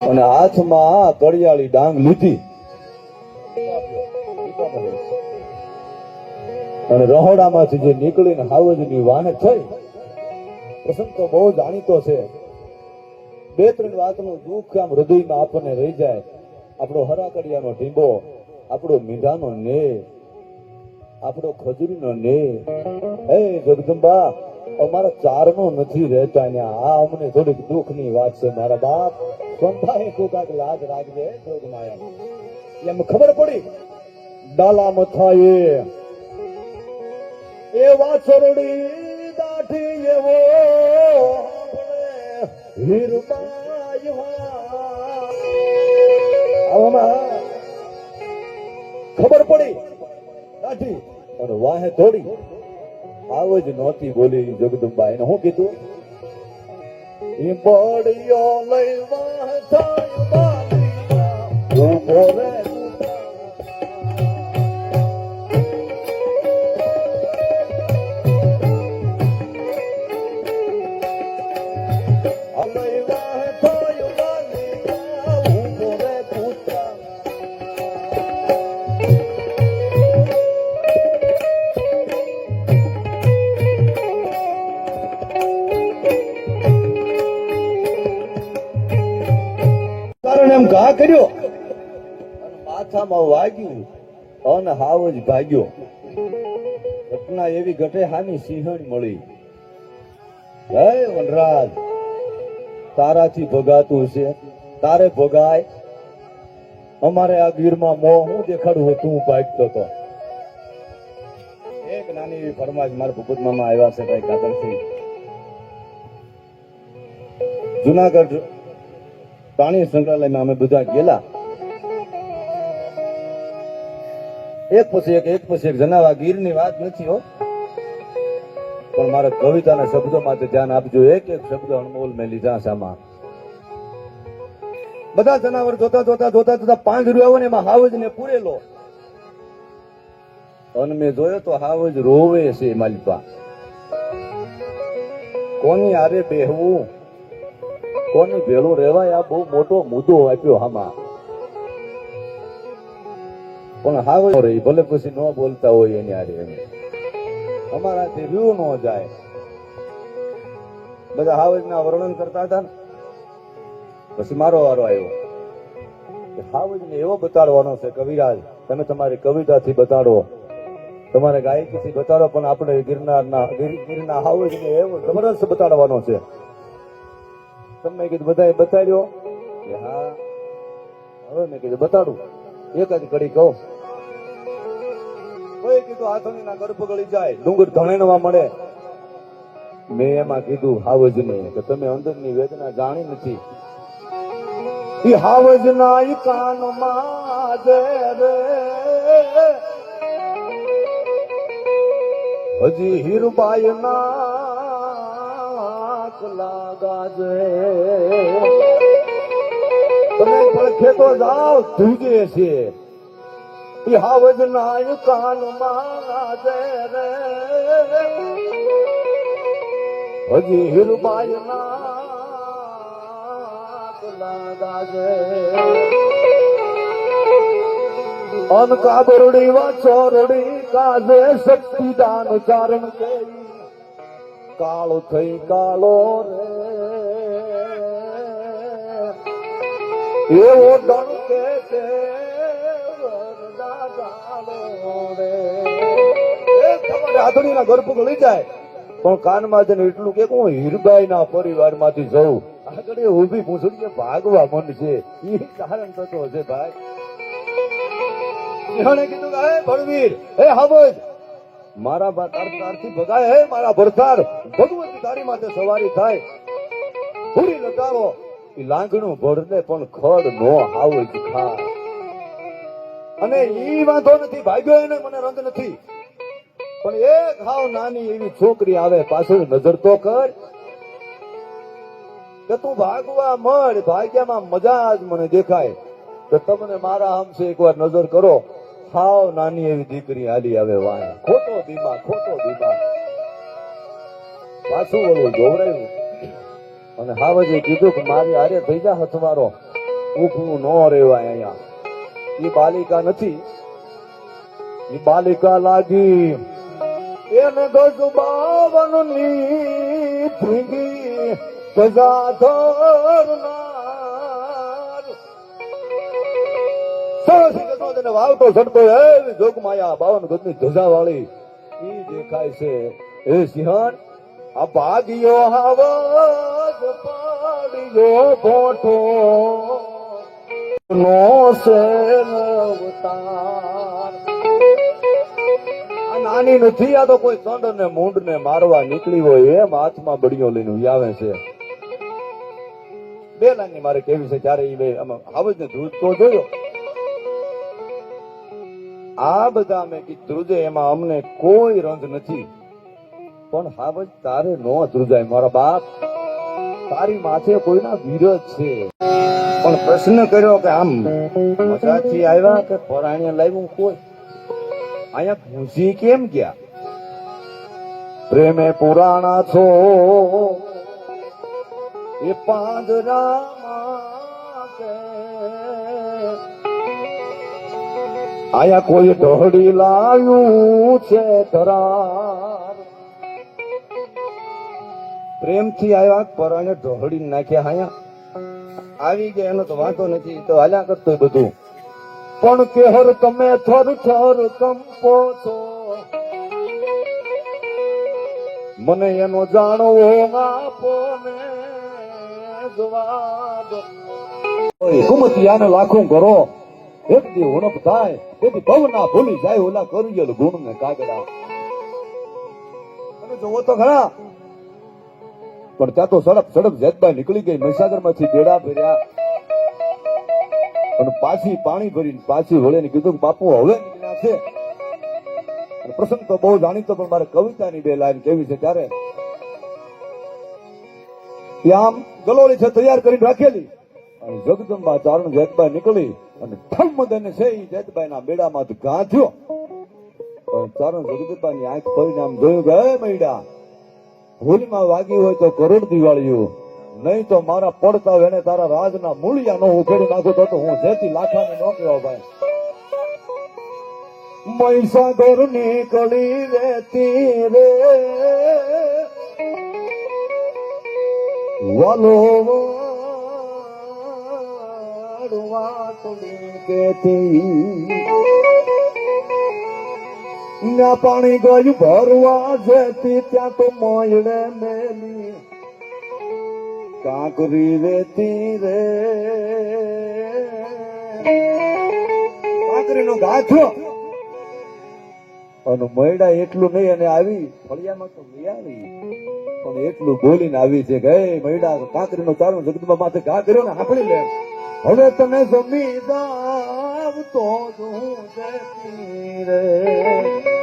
અને હાથમાં કડિયાળી ડાંગ લીધી અને રહોડામાંથી જે નીકળીને હાવજની વાને થઈ. પ્રસંગ તો બહુ જાણીતો છે. બે ત્રણ વાતનું દુઃખ આમ હૃદયમાં આપણને રહી જાય. આપણો હરાકડિયાનો ઢીંબો, આપણો મીંઢાનો ને, આપણો ખજૂરીનો ને. હે જગદંબા, અમારા ચારનો નથી રહેતા ને આ અમને થોડીક દુઃખની વાત છે. મારા બાપ સંભાએ કોકાક લાજ રાખજે જોગમાયા. એમ ખબર પડી ડાલા મથાએ એ વાછરડી દાઢી એવો હીરબાઈ ખબર પડી દાઢી અને વાહે થોડી આવ જ નહોતી બોલી જગદંબા. એને શું કીધું? બળિયો લઈ વાહ થાય બાલિયા ઉભો રે એમ ઘા કર્યો અને માથામાં વાગ્યું અને હાવ જ ભાગ્યો. ઘટના એવી ઘટે હાની સિંહણ મળી. હે વનરાજ, તારાથી ભગાતું છે, તારે ભગાય. અમારે આ ગીરમાં મોં હું દેખાડું તું પાકતો હતો. એક નાની એવી ફરમાશ મારા ભૂપત મામા આવ્યા છે ભાઈ કાતરથી. જુનાગઢ પ્રાણી સંગ્રહાલયમાં અમે બધા ગયેલા. એક પછી એક જણાવવા ગીરની વાત નથી હો, પણ મારા કવિતાના શબ્દો માટે ધ્યાન આપજો. એક એક શબ્દ અનમોલ મેં લીધા સામા. બધા જનાવર જોતા 5 રૂ ને એમાં હાવજ ને પૂરેલો અને મેં જોયો તો હાવજ રોવે છે. માલિપા કોની આરે બેહવું, કોની ભેળું રહેવાય, આ બહુ મોટો મુદ્દો આપ્યો આમાં. પણ હાવ રહી ભલે પછી ન બોલતા હોય એની આરે અમારાથી રહ્યું ન જાય. બધા હાવજ ના વર્ણન કરતા હતા ને પછી મારો વારો આવ્યો. હાવજ ને એવો બતાડવાનો છે કવિરાજ, તમે તમારી કવિતાથી બતાડો, તમારે ગાયકીથી બતાડો, પણ આપણે ગીરના હાવજ ને એવો જબરદસ્ત બતાડવાનો છે. તમને કીધું બધાએ બતાડ્યો કે હા, હવે મેં કીધું બતાડું. એક જ કડી કહું. કોઈ કીધું હાથોની ના ગર્ભ ગળી જાય, ડુંગર ધણેણવા મળે. મેં એમાં કીધું હાવજ ને કે તમે અંદરની વેદના જાણી નથી. ઈ હાવજ ના ઈ કાનમાં જે રે હજી હીરબાઈ ના લાગાજે. તમે પણ ખેતો જાઓ ધૂજે છે. ઈ હાવજ ના કાનમાં જે રે હજી હીરબાઈ ના લાગાજે. અનકા બરડી વાછોરડી કાજે શક્તિદાન ચારણ કે કાળો થઈ કાળો રે એવો ડણકે છે આધુની ના ગર્ભ ગળી જાય. પણ કાનમાં જઈને એટલું કે હું હીરબાઈ ના પરિવાર માંથી જઉં. આગળ ઉભી પૂછડી ભાગવા મન છે. એ કારણ થતો હશે ભાઈ. કીધું હે ભણવીર, હે હાવજ, મારા તારથી ભગાય. હે મારા ભરતાર, ભગવતી તારી માટે સવારી થાય. પૂરી લગાવો એ લાંગણું ભરને પણ ખડ નો હાવજ ખાય. અને ઈ વાંધો નથી, ભાગ્યો એને મને રંગ નથી, પણ એક હાવ નાની એવી છોકરી આવે પાછળ નજર તો કર કે તું ભાગવા મળ. ભાગ્યામાં મજા જ મને દેખાય તો તમને મારા હમસે એકવાર નજર કરો. હાવ નાની એવી દીકરી હાલી આવે વાય. ખોટો બીમા પાછું ઓલું જોવરાયું અને હાવજે કીધું કે મારી હારે થઈ જા હથવારો. ઊભું ન રહેવાય અહીંયા. એ બાલિકા નથી, એ બાલિકા લાગી એને ગજબાવનની ભીંગી ગજાધરનાર. સરસ ગજમાં તેને વાવતો ચડતો એવી જોગમાયા 52 ગજની ધજા વાળી ઈ દેખાય છે. એ સિંહણ આ ભાગ્યો હાવજ પાડ્યો ભોઠો નો સેનવતાર. આ નાની નથી, આ તો કોઈ ચંડ ને મૂંડ ને મારવા નીકળી હોય એમ હાથમાં બળીઓ લઈને આવે છે. બે લાઈન મારે કેવી છે ત્યારે એ હાવજ ને ધ્રુજતો જોયો. આ બધા મેં કીધું ધ્રુજે એમાં અમને કોઈ રંજ નથી, પણ હાવજ તારે નો ધ્રુજાય મારા બાપ, તારી માથે કોઈના વિરોધ છે. પણ પ્રશ્ન કર્યો કે આમ મજાથી આવ્યા કે પરાણે લાવ્યું કોઈ, અહીંયા ઘૂસી કેમ ગયા? પ્રેમે પુરાણા છો એ પાંજરામાં કે અહીંયા કોઈ ઢોળી લાવ્યું છે ધરાર. પ્રેમથી આવ્યા પરાણે ઢોળી નાખ્યા. અહીંયા આવી ગયા એનો તો વાંધો નથી, તો હાલ્યા કરતો બધું. પણ કેહર તમે થર થર કંપો છો, મને એનો જાણવો આપો ને જવાબ. હુકુમતિયાને લાખું કરો, એક દી ઉણપ થાય તેથી ભવના ભૂલી જાય ઓલા કરિયલ ગુણ ને કાગડા. તમે જોવો તો ખરા, પણ ત્યાં તો સડપ સડપ જેતબાઈ નીકળી ગઈ. મહીસાગર માંથી બેડા ભર્યા અને પાછી પાણી ભરીને પાછી વળે ને કીધું કે બાપુ હવે નીકળ્યા છે. પ્રસંગ તો બહુ જાણીતો, પણ મારે કવિતાની બે લાઈન કેવી છે ત્યારે આમ ગલોરી છે તૈયાર કરીને રાખેલી અને જગદંબા ચારણ જેતબાઈ નીકળી અને ઠમ દઈને છે એ જેતબાઈ ના બેડામાંથી ગાંઠ્યો. ચારણ જગદંબા ની આંખ ફરીને આમ જોયું કે હે મૈડા, ભૂલમાં વાગી હોય તો કરોડ દિવાળીઓ, નહીં તો મારા પડતા એને તારા રાજના મૂળિયા નો ઉખેડી નાખું તો હું જેથી લાખાને નો કહેવા ભાઈ. મહીસાગર નીકળી રેતી રે વાલો ના પાણી ગયું ભરવા જતી ત્યાં તો મોયડે મેલી કાંકરી રેતી રે. કાંકરી નો ગાંઠો અને મયડા એટલું નહીં અને આવી ફળિયામાં તો લઈ આવી, પણ એટલું બોલીને આવી છે કે મયડા કાંકરી નો ચારણ જગદંબા માથે ઘા કર્યો ને સાંભળી લે, હવે તને જમીદાર તો રે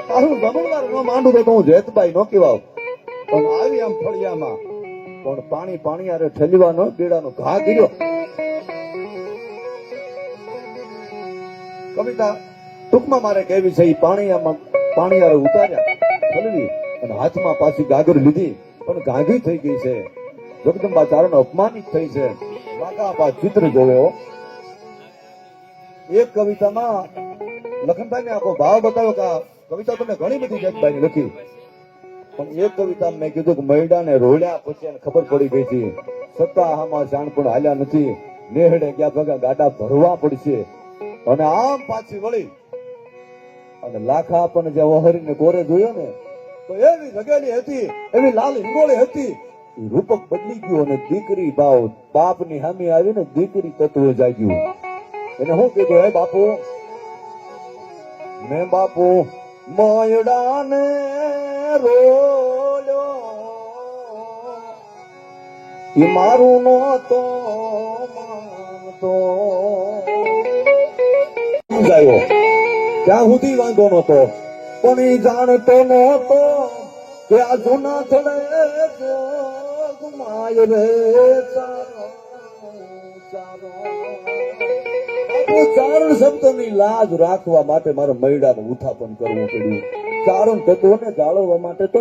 તારું જમણવાર નો માંડું તો હું જેતબાઈ નો કહેવાવ. પણ આવી આમ ફળિયામાં પણ પાણી પાણી આરે ઠલવાનો બેડાનો ઘા કર્યો. કવિતા ટૂંકમાં મારે કેવી છે, પાણી આમાં પાણી આરે ઉતાર્યા ઠલવી અને હાથમાં પાછી ગાગર લીધી પણ ગાંધી થઈ ગઈ છે. જગદંબા ચારણ અપમાનિત થઈ છે. વાંકા ચિત્ર જોયો. એક કવિતામાં લખનભાઈ ને આખો ભાવ બતાવ્યો કે કવિતા તમે ઘણી બધી જેતબાઈ લખી, પણ એક કવિતા મેં કીધું કે મૈડાને રોળ્યા પછી એને ખબર પડી ગઈ હતી સત્તા આમાં જાણ પણ હાલ્યા નથી, નેહડે ગયા ભગા ગાડા ભરવા પડશે. અને આમ પાછી વળી અને લાખા આપણને જે ઓહરીને કોરે જોયો ને તો એવી રગેલી હતી, એવી લાલ હિંગોળી હતી. રૂપક બદલી ગયું અને દીકરી ભાવ બાપની હામી આવીને દીકરી તત્વ જાગ્યું. એને શું કીધું, હે બાપુ મેં બાપુ મયડાને રોલ્યો એ મારું નહોતો માનતો. સમજાયો ત્યાં સુધી વાંધો નહોતો, પણ એ જાણતો નહોતો કે આ જૂના થડે જોગમાય રે ચારણ શબ્દની લાજ રાખવા માટે મારે મૈડાનું ઉત્થાપન કરવું પડ્યું. ચારણ તત્વોને જાળવવા માટે તો